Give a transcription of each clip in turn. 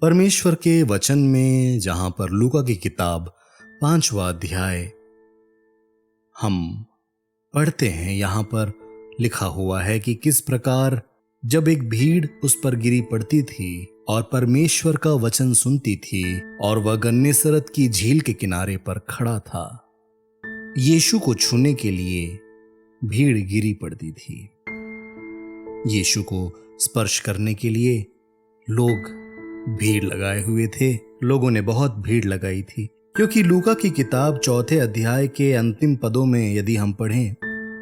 परमेश्वर के वचन में जहां पर लूका की किताब 5वां अध्याय हम पढ़ते हैं, यहां पर लिखा हुआ है कि किस प्रकार जब एक भीड़ उस पर गिरी पड़ती थी और परमेश्वर का वचन सुनती थी और वह गन्नेसरत की झील के किनारे पर खड़ा था। यीशु को छूने के लिए भीड़ गिरी पड़ती थी। यीशु को स्पर्श करने के लिए लोग भीड़ लगाए हुए थे। लोगों ने बहुत भीड़ लगाई थी, क्योंकि लूका की किताब 4 अध्याय के अंतिम पदों में यदि हम पढ़ें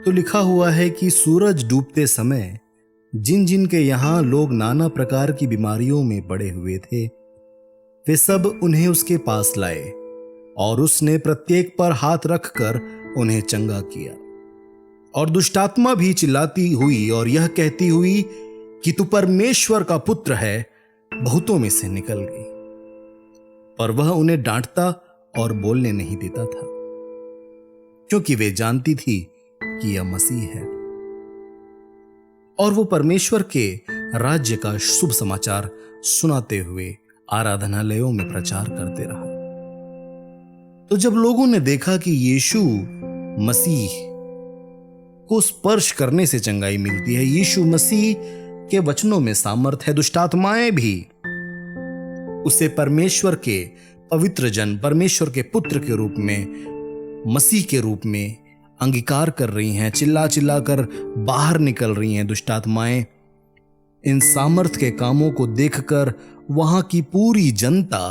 तो लिखा हुआ है कि सूरज डूबते समय जिन जिन के यहाँ लोग नाना प्रकार की बीमारियों में पड़े हुए थे, वे सब उन्हें उसके पास लाए और उसने प्रत्येक पर हाथ रखकर उन्हें चंगा किया। और दुष्टात्मा भी चिल्लाती हुई और यह कहती हुई कि तू परमेश्वर का पुत्र है, बहुतों में से निकल गई। पर वह उन्हें डांटता और बोलने नहीं देता था, क्योंकि वे जानती थी कि यह मसीह है और वो परमेश्वर के राज्य का शुभ समाचार सुनाते हुए आराधनालयों में प्रचार करते रहा। तो जब लोगों ने देखा कि यीशु मसीह को स्पर्श करने से चंगाई मिलती है, यीशु मसीह के वचनों में सामर्थ है, दुष्टात्माएं भी उसे परमेश्वर के पवित्र जन, परमेश्वर के पुत्र के रूप में, मसीह के रूप में अंगीकार कर रही हैं, चिल्ला चिल्ला कर बाहर निकल रही हैं। दुष्टात्माएं इन सामर्थ के कामों को देखकर वहां की पूरी जनता,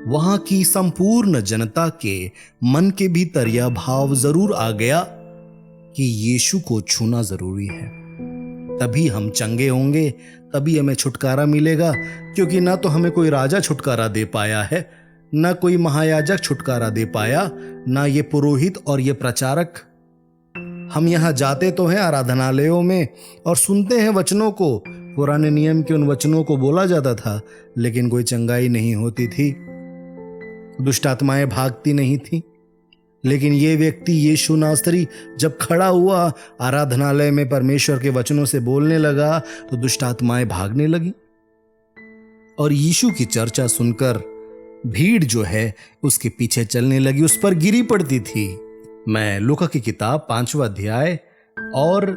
वहां की संपूर्ण जनता के मन के भीतर यह भाव जरूर आ गया कि यीशु को छूना जरूरी है, तभी हम चंगे होंगे, तभी हमें छुटकारा मिलेगा। क्योंकि ना तो हमें कोई राजा छुटकारा दे पाया है, ना कोई महायाजक छुटकारा दे पाया, ना ये पुरोहित और ये प्रचारक। हम यहाँ जाते तो हैं आराधनालयों में और सुनते हैं वचनों को, पुराने नियम के उन वचनों को बोला जाता था, लेकिन कोई चंगाई नहीं होती थी, दुष्टात्माएं भागती नहीं थी। लेकिन ये व्यक्ति यीशु नासरी जब खड़ा हुआ आराधनालय में, परमेश्वर के वचनों से बोलने लगा, तो दुष्टात्माएं भागने लगी। और यीशु की चर्चा सुनकर भीड़ जो है उसके पीछे चलने लगी, उस पर गिरी पड़ती थी। मैं लूका की किताब 5वां अध्याय और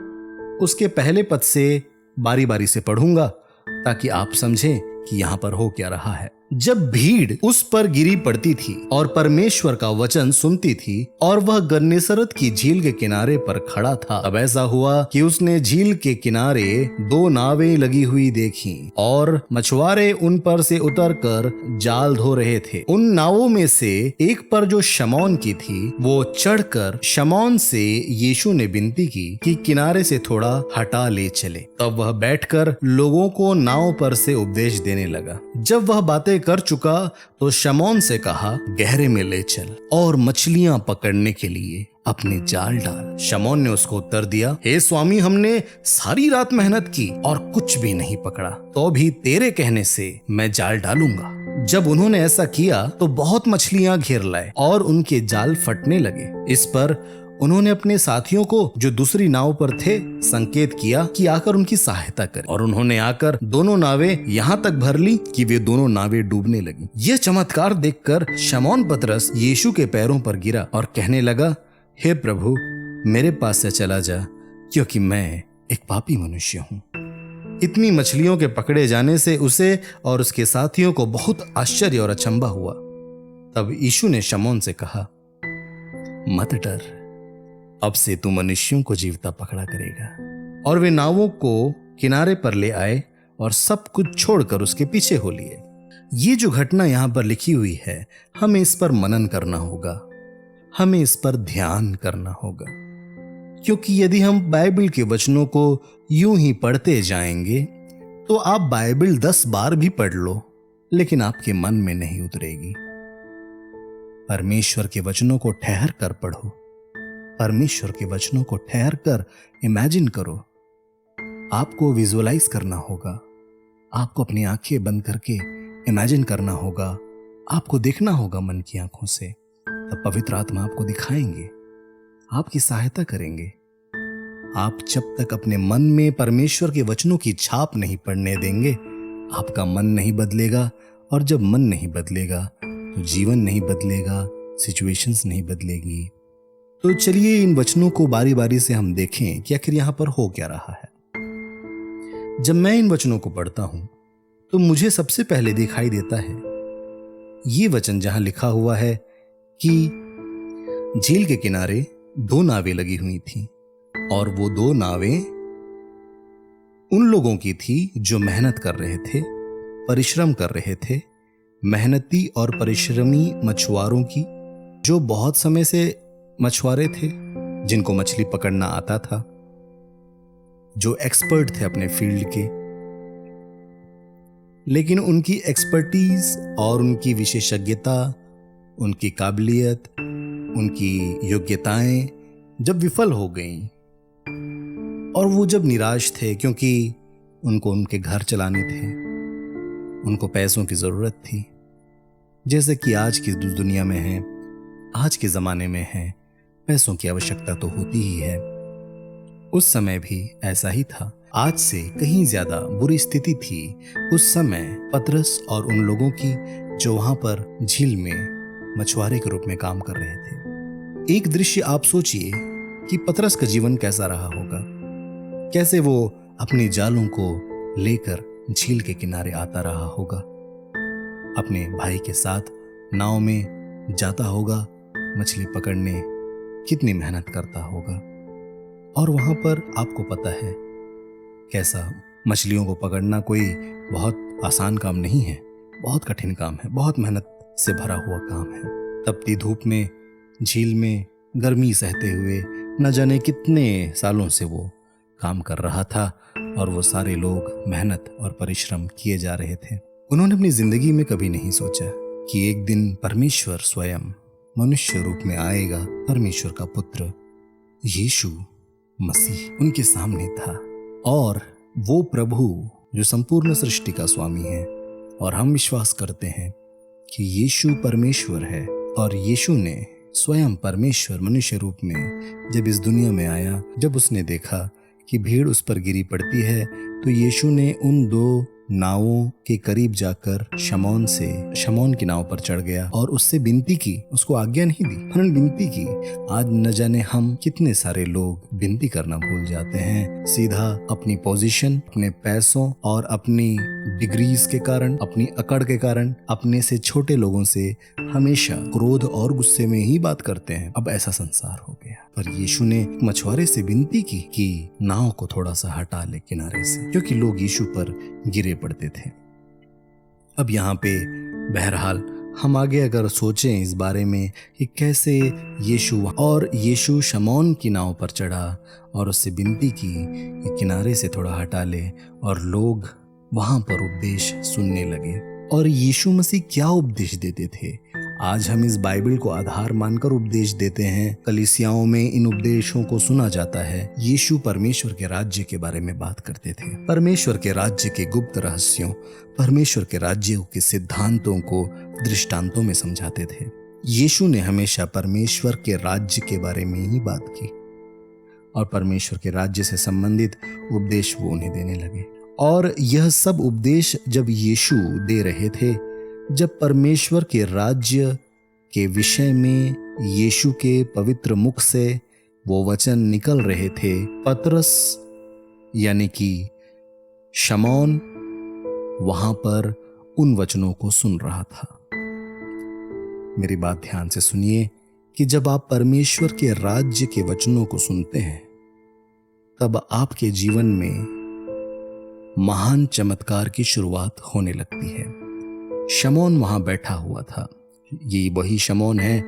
उसके पहले पद से बारी बारी से पढ़ूंगा, ताकि आप समझें कि यहां पर हो क्या रहा है। जब भीड़ उस पर गिरी पड़ती थी और परमेश्वर का वचन सुनती थी और वह गन्नेसरत की झील के किनारे पर खड़ा था, अब ऐसा हुआ कि उसने झील के किनारे 2 नावें लगी हुई देखी और मछुआरे उन पर से उतरकर जाल धो रहे थे। उन नावों में से एक पर जो शमौन की थी, वो चढ़कर शमौन से यीशु ने विनती की कि किनारे से थोड़ा हटा ले चले। तब वह बैठकर लोगों को नाव पर से उपदेश देने लगा। जब वह बातें कर चुका तो शमौन से कहा, गहरे में ले चल और मछलियां पकड़ने के लिए अपने जाल डाल। शमौन ने उसको उत्तर दिया, हे स्वामी, हमने सारी रात मेहनत की और कुछ भी नहीं पकड़ा, तो भी तेरे कहने से मैं जाल डालूंगा। जब उन्होंने ऐसा किया तो बहुत मछलियां घेर लाए और उनके जाल फटने लगे। इस पर उन्होंने अपने साथियों को जो दूसरी नाव पर थे संकेत किया कि आकर उनकी सहायता करें, और उन्होंने आकर दोनों नावें यहाँ तक भर ली कि वे दोनों नावें डूबने लगी। यह चमत्कार देखकर शमौन पतरस यीशु के पैरों पर गिरा और कहने लगा, हे प्रभु, मेरे पास से चला जा, क्योंकि मैं एक पापी मनुष्य हूँ। इतनी मछलियों के पकड़े जाने से उसे और उसके साथियों को बहुत आश्चर्य और अचंभा हुआ। तब यीशु ने शमौन से कहा, मत डर, अब से तू मनुष्यों को जीवता पकड़ा करेगा। और वे नावों को किनारे पर ले आए और सब कुछ छोड़कर उसके पीछे हो लिए। ये जो घटना यहां पर लिखी हुई है, हमें इस पर मनन करना होगा, हमें इस पर ध्यान करना होगा, क्योंकि यदि हम बाइबल के वचनों को यूं ही पढ़ते जाएंगे तो आप बाइबल 10 बार भी पढ़ लो, लेकिन आपके मन में नहीं उतरेगी। परमेश्वर के वचनों को ठहर कर पढ़ो, परमेश्वर के वचनों को ठहर कर इमेजिन करो। आपको विजुअलाइज करना होगा, आपको अपनी आंखें बंद करके इमेजिन करना होगा, आपको देखना होगा मन की आंखों से। तब पवित्र आत्मा आपको दिखाएंगे, आपकी सहायता करेंगे। आप जब तक अपने मन में परमेश्वर के वचनों की छाप नहीं पड़ने देंगे, आपका मन नहीं बदलेगा, और जब मन नहीं बदलेगा तो जीवन नहीं बदलेगा, सिचुएशंस नहीं बदलेगी। तो चलिए इन वचनों को बारी बारी से हम देखें कि आखिर यहां पर हो क्या रहा है। जब मैं इन वचनों को पढ़ता हूं तो मुझे सबसे पहले दिखाई देता है ये वचन जहां लिखा हुआ है कि झील के किनारे 2 नावें लगी हुई थीं, और वो 2 नावें उन लोगों की थी जो मेहनत कर रहे थे, परिश्रम कर रहे थे, मेहनती और परिश्रमी मछुआरों की, जो बहुत समय से मछुआरे थे, जिनको मछली पकड़ना आता था, जो एक्सपर्ट थे अपने फील्ड के। लेकिन उनकी एक्सपर्टीज और उनकी विशेषज्ञता, उनकी काबिलियत, उनकी योग्यताएं जब विफल हो गईं, और वो जब निराश थे क्योंकि उनको उनके घर चलाने थे, उनको पैसों की जरूरत थी, जैसे कि आज की दुनिया में है, आज के जमाने में है, पैसों की आवश्यकता तो होती ही है। उस समय भी ऐसा ही था, आज से कहीं ज्यादा बुरी स्थिति थी उस समय पतरस और उन लोगों की जो वहां पर झील में मछुआरे के रूप में काम कर रहे थे। एक दृश्य आप सोचिए कि पतरस का जीवन कैसा रहा होगा, कैसे वो अपने जालों को लेकर झील के किनारे आता रहा होगा, अपने भाई के साथ नाव में जाता होगा मछली पकड़ने, कितनी मेहनत करता होगा। और वहां पर आपको पता है कैसा मछलियों को पकड़ना कोई बहुत आसान काम नहीं है, बहुत कठिन काम है, बहुत मेहनत से भरा हुआ काम है। तपती धूप में झील में गर्मी सहते हुए न जाने कितने सालों से वो काम कर रहा था, और वो सारे लोग मेहनत और परिश्रम किए जा रहे थे। उन्होंने अपनी जिंदगी में कभी नहीं सोचा कि एक दिन परमेश्वर स्वयं मनुष्य रूप में आएगा। परमेश्वर का पुत्र यीशु मसीह उनके सामने था, और वो प्रभु जो संपूर्ण सृष्टि का स्वामी है, और हम विश्वास करते हैं कि यीशु परमेश्वर है, और यीशु ने स्वयं परमेश्वर मनुष्य रूप में जब इस दुनिया में आया, जब उसने देखा कि भीड़ उस पर गिरी पड़ती है, तो यीशु ने उन 2 नावों के करीब जाकर शमौन की नाव पर चढ़ गया और उससे विनती की। उसको आज्ञा नहीं दी, वरन विनती की। आज न जाने हम कितने सारे लोग विनती करना भूल जाते हैं, सीधा अपनी पोजीशन, अपने पैसों और अपनी डिग्रीज के कारण, अपनी अकड़ के कारण अपने से छोटे लोगों से हमेशा क्रोध और गुस्से में ही बात करते हैं। अब ऐसा संसार हो गया। पर यीशु ने मछुआरे से विनती की कि नाव को थोड़ा सा हटा ले किनारे से, क्योंकि लोग यीशु पर गिरे पड़ते थे। अब यहाँ पे बहरहाल हम आगे अगर सोचें इस बारे में कि कैसे यीशु शमौन की नाव पर चढ़ा और उससे विनती की कि किनारे से थोड़ा हटा ले, और लोग वहां पर उपदेश सुनने लगे। और यीशु मसीह क्या उपदेश देते थे? आज हम इस बाइबल को आधार मानकर उपदेश देते हैं। कलीसियाओं में इन उपदेशों को सुना जाता है। यीशु परमेश्वर के राज्य के बारे में बात करते थे, परमेश्वर के राज्य के गुप्त रहस्यों, परमेश्वर के राज्य के सिद्धांतों को दृष्टांतों में समझाते थे। यीशु ने हमेशा परमेश्वर के राज्य के बारे में ही बात की, और परमेश्वर के राज्य से संबंधित उपदेश वो उन्हें देने लगे। और यह सब उपदेश जब यीशु दे रहे थे, जब परमेश्वर के राज्य के विषय में यीशु के पवित्र मुख से वो वचन निकल रहे थे, पतरस यानी कि शमौन वहां पर उन वचनों को सुन रहा था। मेरी बात ध्यान से सुनिए कि जब आप परमेश्वर के राज्य के वचनों को सुनते हैं, तब आपके जीवन में महान चमत्कार की शुरुआत होने लगती है। शमौन वहां बैठा हुआ था। ये वही शमौन है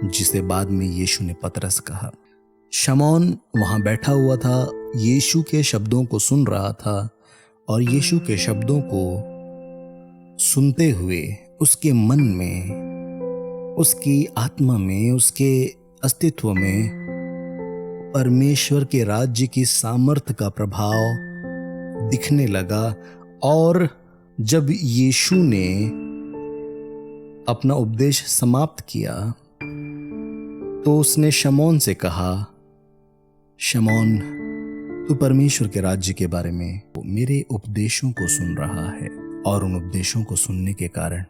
जिसे बाद में यीशु ने पतरस कहा। शमौन वहां बैठा हुआ था, यीशु के शब्दों को सुन रहा था, और यीशु के शब्दों को सुनते हुए उसके मन में, उसकी आत्मा में, उसके अस्तित्व में परमेश्वर के राज्य की सामर्थ्य का प्रभाव दिखने लगा। और जब यीशु ने अपना उपदेश समाप्त किया, तो उसने शमौन से कहा, शमौन, तू परमेश्वर के राज्य के बारे में मेरे उपदेशों को सुन रहा है, और उन उपदेशों को सुनने के कारण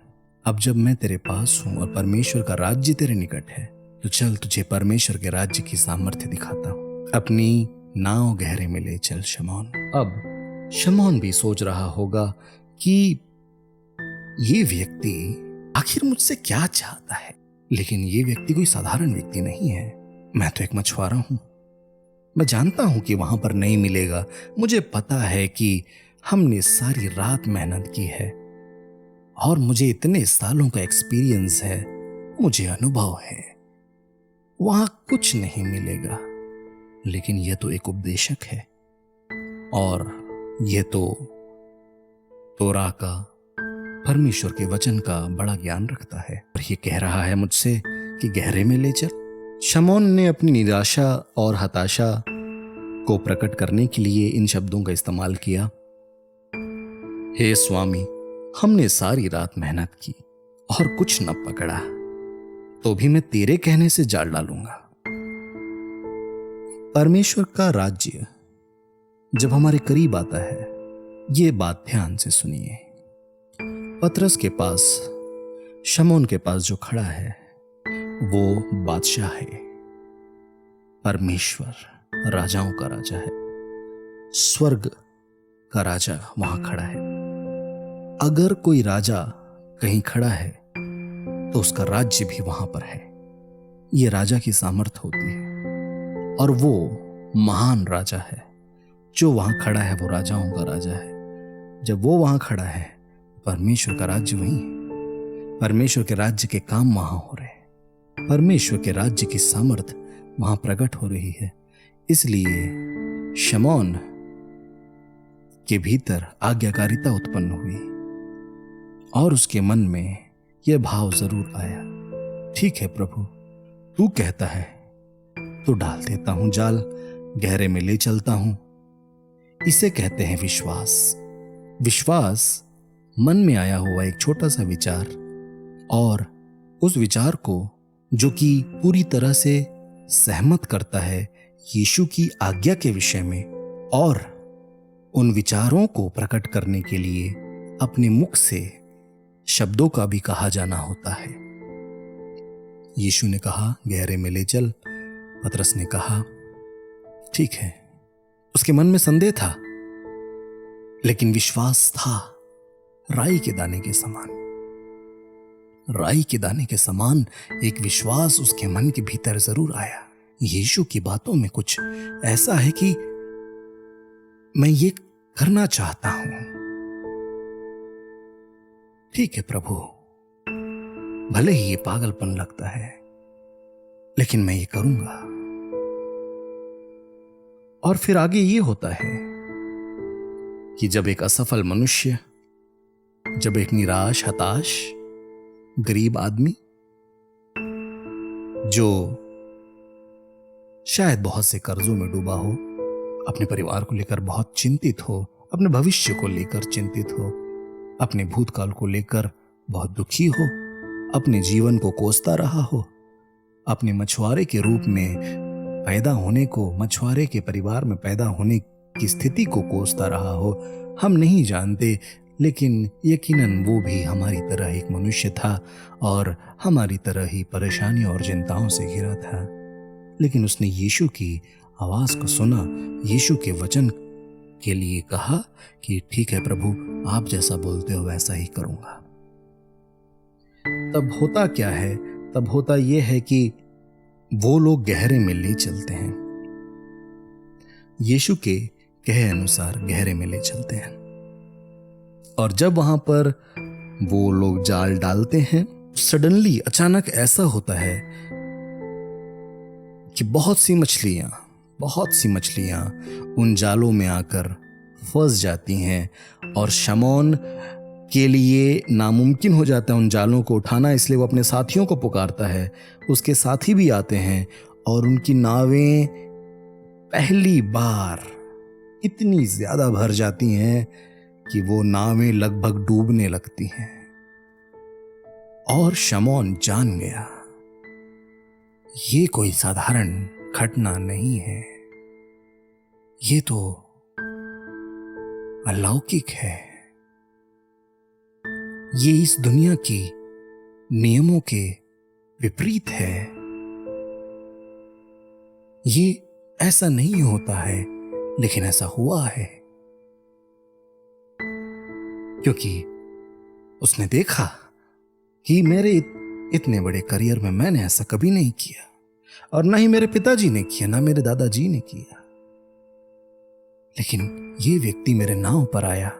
अब जब मैं तेरे पास हूं और परमेश्वर का राज्य तेरे निकट है, तो चल तुझे परमेश्वर के राज्य की सामर्थ्य दिखाता हूं। अपनी नाव गहरे में ले चल शमौन। अब शमौन भी सोच रहा होगा कि ये व्यक्ति आखिर मुझसे क्या चाहता है, लेकिन ये व्यक्ति कोई साधारण व्यक्ति नहीं है। मैं तो एक मछुआरा हूं। मैं जानता हूं कि वहां पर नहीं मिलेगा। मुझे पता है कि हमने सारी रात मेहनत की है और मुझे इतने सालों का एक्सपीरियंस है, मुझे अनुभव है, वहां कुछ नहीं मिलेगा। लेकिन यह तो एक उपदेशक है और यह तो तोरा का, परमेश्वर के वचन का बड़ा ज्ञान रखता है और ये कह रहा है मुझसे कि गहरे में ले चल। शमौन ने अपनी निराशा और हताशा को प्रकट करने के लिए इन शब्दों का इस्तेमाल किया। हे स्वामी, हमने सारी रात मेहनत की और कुछ न पकड़ा, तो भी मैं तेरे कहने से जाल डालूंगा। परमेश्वर का राज्य जब हमारे करीब आता है, ये बात ध्यान से सुनिए। पतरस के पास, शमौन के पास जो खड़ा है वो बादशाह है, परमेश्वर, राजाओं का राजा है, स्वर्ग का राजा वहां खड़ा है। अगर कोई राजा कहीं खड़ा है तो उसका राज्य भी वहां पर है। यह राजा की सामर्थ होती है और वो महान राजा है। जो वहां खड़ा है वो राजाओं का राजा है। जब वो वहां खड़ा है, परमेश्वर का राज्य वहीं है। परमेश्वर के राज्य के काम वहां हो रहे हैं। परमेश्वर के राज्य की सामर्थ वहां प्रकट हो रही है। इसलिए शमौन के भीतर आज्ञाकारिता उत्पन्न हुई और उसके मन में यह भाव जरूर आया, ठीक है प्रभु, तू कहता है तो डाल देता हूं जाल, गहरे में ले चलता हूं। इसे कहते हैं विश्वास। विश्वास मन में आया हुआ एक छोटा सा विचार और उस विचार को जो कि पूरी तरह से सहमत करता है यीशु की आज्ञा के विषय में, और उन विचारों को प्रकट करने के लिए अपने मुख से शब्दों का भी कहा जाना होता है। यीशु ने कहा गहरे में ले चल। पतरस ने कहा ठीक है। उसके मन में संदेह था, लेकिन विश्वास था। राई के दाने के समान, राई के दाने के समान एक विश्वास उसके मन के भीतर जरूर आया। यीशु की बातों में कुछ ऐसा है कि मैं ये करना चाहता हूं। ठीक है प्रभु, भले ही ये पागलपन लगता है, लेकिन मैं ये करूंगा। और फिर आगे ये होता है कि जब एक असफल मनुष्य, जब एक निराश, हताश, गरीब आदमी जो शायद बहुत से कर्जों में डूबा हो, अपने परिवार को लेकर बहुत चिंतित हो, अपने भविष्य को लेकर चिंतित हो, अपने भूतकाल को लेकर बहुत दुखी हो, अपने जीवन को कोसता रहा हो, अपने मछुआरे के रूप में पैदा होने को, मछुआरे के परिवार में पैदा होने की स्थिति को कोसता रहा हो, हम नहीं जानते, लेकिन यकीनन वो भी हमारी तरह एक मनुष्य था और हमारी तरह ही परेशानियों और चिंताओं से घिरा था। लेकिन उसने यीशु की आवाज को सुना, यीशु के वचन के लिए कहा कि ठीक है प्रभु, आप जैसा बोलते हो वैसा ही करूंगा। तब होता क्या है? तब होता यह है कि वो लोग गहरे में ले चलते हैं। यीशु के कहे अनुसार गहरे में ले चलते हैं और जब वहां पर वो लोग जाल डालते हैं, सडनली अचानक ऐसा होता है कि बहुत सी मछलियां उन जालों में आकर फंस जाती हैं और शमौन के लिए नामुमकिन हो जाता है उन जालों को उठाना। इसलिए वो अपने साथियों को पुकारता है। उसके साथी भी आते हैं और उनकी नावें पहली बार इतनी ज्यादा भर जाती हैं कि वो नावें लगभग डूबने लगती हैं। और शमौन जान गया ये कोई साधारण घटना नहीं है, ये तो अलौकिक है। ये इस दुनिया की नियमों के विपरीत है। ये ऐसा नहीं होता है, लेकिन ऐसा हुआ है क्योंकि उसने देखा कि मेरे इतने बड़े करियर में मैंने ऐसा कभी नहीं किया, और ना ही मेरे पिताजी ने किया, ना मेरे दादाजी ने किया। लेकिन ये व्यक्ति मेरे नाव पर आया।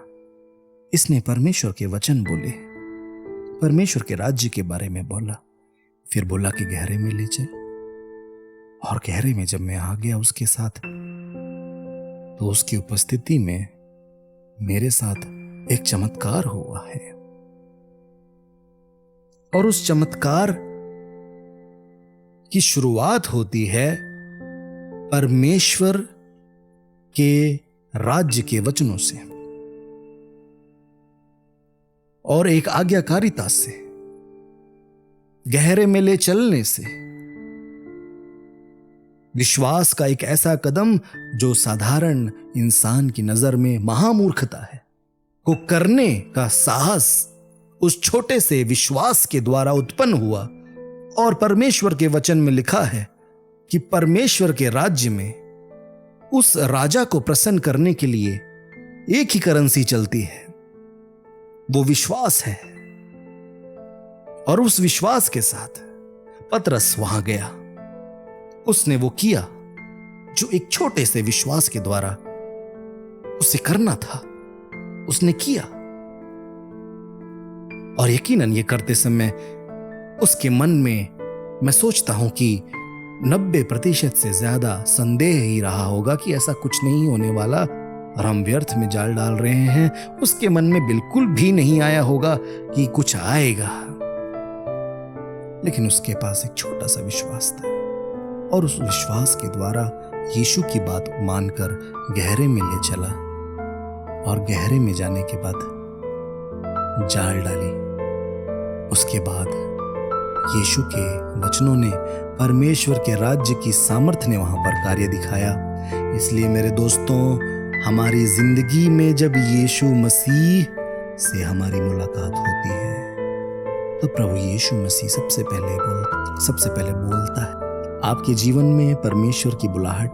इसने परमेश्वर के वचन बोले, परमेश्वर के राज्य के बारे में बोला, फिर बोला कि गहरे में ले चल। और गहरे में जब मैं आ गया उसके साथ, तो उसकी उपस्थिति में मेरे साथ एक चमत्कार हुआ है। और उस चमत्कार की शुरुआत होती है परमेश्वर के राज्य के वचनों से और एक आज्ञाकारिता से, गहरे में ले चलने से। विश्वास का एक ऐसा कदम जो साधारण इंसान की नजर में महामूर्खता है, को करने का साहस उस छोटे से विश्वास के द्वारा उत्पन्न हुआ। और परमेश्वर के वचन में लिखा है कि परमेश्वर के राज्य में उस राजा को प्रसन्न करने के लिए एक ही करेंसी चलती है, वो विश्वास है। और उस विश्वास के साथ पतरस वहां गया। उसने वो किया जो एक छोटे से विश्वास के द्वारा उसे करना था, उसने किया। और यकीनन ये करते समय उसके मन में मैं सोचता हूं कि 90% से ज्यादा संदेह ही रहा होगा कि ऐसा कुछ नहीं होने वाला और हम व्यर्थ में जाल डाल रहे हैं। उसके मन में बिल्कुल भी नहीं आया होगा कि कुछ आएगा, लेकिन उसके पास एक छोटा सा विश्वास था। और उस विश्वास के द्वारा यीशु की बात मानकर गहरे में ले चला। और गहरे में जाने के बाद जाल डाली। उसके बाद यीशु के वचनों ने, परमेश्वर के राज्य की सामर्थ्य ने वहां पर कार्य दिखाया। इसलिए मेरे दोस्तों, हमारी जिंदगी में जब यीशु मसीह से हमारी मुलाकात होती है तो प्रभु यीशु मसीह सबसे पहले बोलता है। आपके जीवन में परमेश्वर की बुलाहट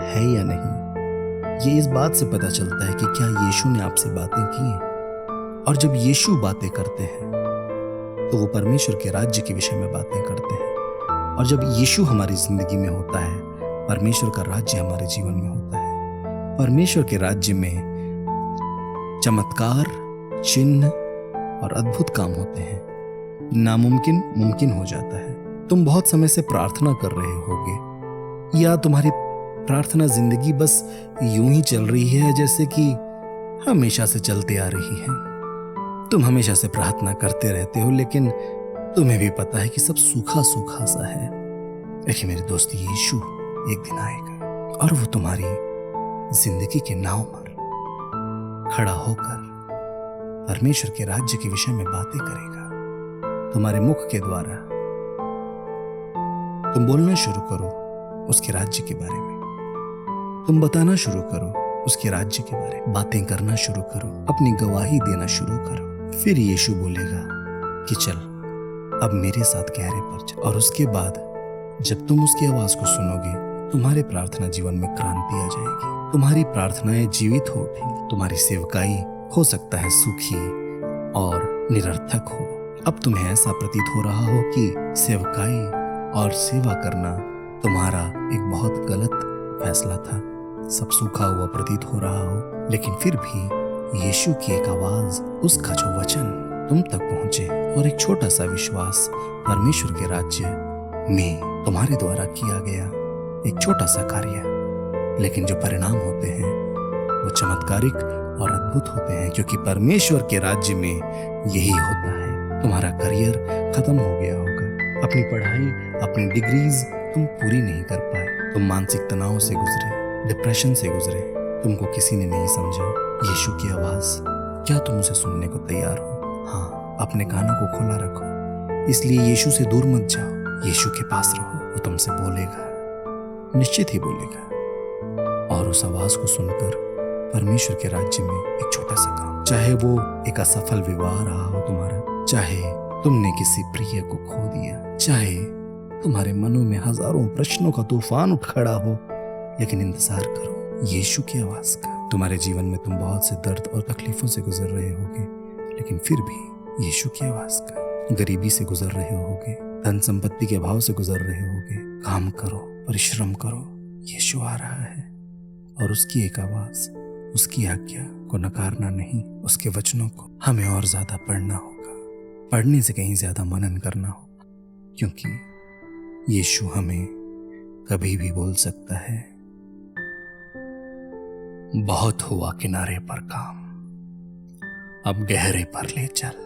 है या नहीं, ये इस बात से पता चलता है कि क्या यीशु ने आपसे बातें की हैं। और जब यीशु बातें करते हैं तो वो परमेश्वर के राज्य के विषय में बातें करते हैं। और जब यीशु हमारी जिंदगी में होता है, परमेश्वर का राज्य हमारे जीवन में होता है। परमेश्वर के राज्य में चमत्कार, चिन्ह और अद्भुत काम होते हैं। नामुमकिन मुमकिन हो जाता है। तुम बहुत समय से प्रार्थना कर रहे होगे, या तुम्हारी प्रार्थना जिंदगी बस यूं ही चल रही है जैसे कि हमेशा से चलते आ रही है। तुम हमेशा से प्रार्थना करते रहते हो, लेकिन तुम्हें भी पता है कि सब सूखा सूखा सा है। लेकिन मेरे दोस्त, यीशु एक दिन आएगा और वो तुम्हारी जिंदगी के नाव पर खड़ा होकर परमेश्वर के राज्य के विषय में बातें करेगा। तुम्हारे मुख के द्वारा तुम बोलना शुरू करो उसके राज्य के बारे में। तुम बताना शुरू करो उसके राज्य के बारे में। बातें करना शुरू करो, अपनी गवाही देना शुरू करो। फिर यीशु बोलेगा कि चल अब मेरे साथ गहरे पर चल। और उसके बाद जब तुम उसकी आवाज को सुनोगे, तुम्हारे प्रार्थना जीवन में क्रांति आ जाएगी। तुम्हारी प्रार्थनाएं जीवित हो उठेंगी। तुम्हारी सेवकाई हो सकता है सूखी और निरर्थक हो। अब तुम्हें ऐसा प्रतीत हो रहा हो कि सेवकाई और सेवा करना तुम्हारा एक बहुत गलत फैसला था, सब सूखा हुआ प्रतीत हो रहा हो। लेकिन फिर भी यीशु की एक आवाज, उसका जो वचन तुम तक पहुंचे और एक छोटा सा विश्वास परमेश्वर के राज्य में तुम्हारे द्वारा किया गया एक छोटा सा कार्य, लेकिन जो परिणाम होते हैं वो चमत्कारिक और अद्भुत होते हैं, क्योंकि परमेश्वर के राज्य में यही होता है। तुम्हारा करियर खत्म हो गया होगा, अपनी पढ़ाई, अपनी डिग्रीज तुम पूरी नहीं कर पाए, तुम मानसिक तनाव से गुजरे, डिप्रेशन से गुजरे, तुमको किसी ने नहीं समझा। यीशु की आवाज, क्या तुम उसे सुनने को तैयार हो? हाँ, अपने कानों को खुला रखो। इसलिए यीशु से दूर मत जाओ, यीशु के पास रहो। वो तुमसे बोलेगा, निश्चित ही बोलेगा। और उस आवाज को सुनकर परमेश्वर के राज्य में एक छोटा सा काम, चाहे वो एक असफल विवाह रहा हो तुम्हारा, चाहे तुमने किसी प्रिय को खो दिया, चाहे तुम्हारे मनों में हजारों प्रश्नों का तूफान उठ खड़ा हो, लेकिन इंतजार करो यीशु की आवाज का। तुम्हारे जीवन में तुम बहुत से दर्द और तकलीफों से गुजर रहे होगे, लेकिन फिर भी यीशु की आवाज का। गरीबी से गुजर रहे होगे, धन संपत्ति के अभाव से गुजर रहे होगे, काम करो, परिश्रम करो, यीशु आ रहा है। और उसकी एक आवाज, उसकी आज्ञा को नकारना नहीं, उसके वचनों को हमें और ज्यादा पढ़ना होगा, पढ़ने से कहीं ज्यादा मनन करना होगा, क्योंकि यीशु हमें कभी भी बोल सकता है, बहुत हुआ किनारे पर काम, अब गहरे पर ले चल।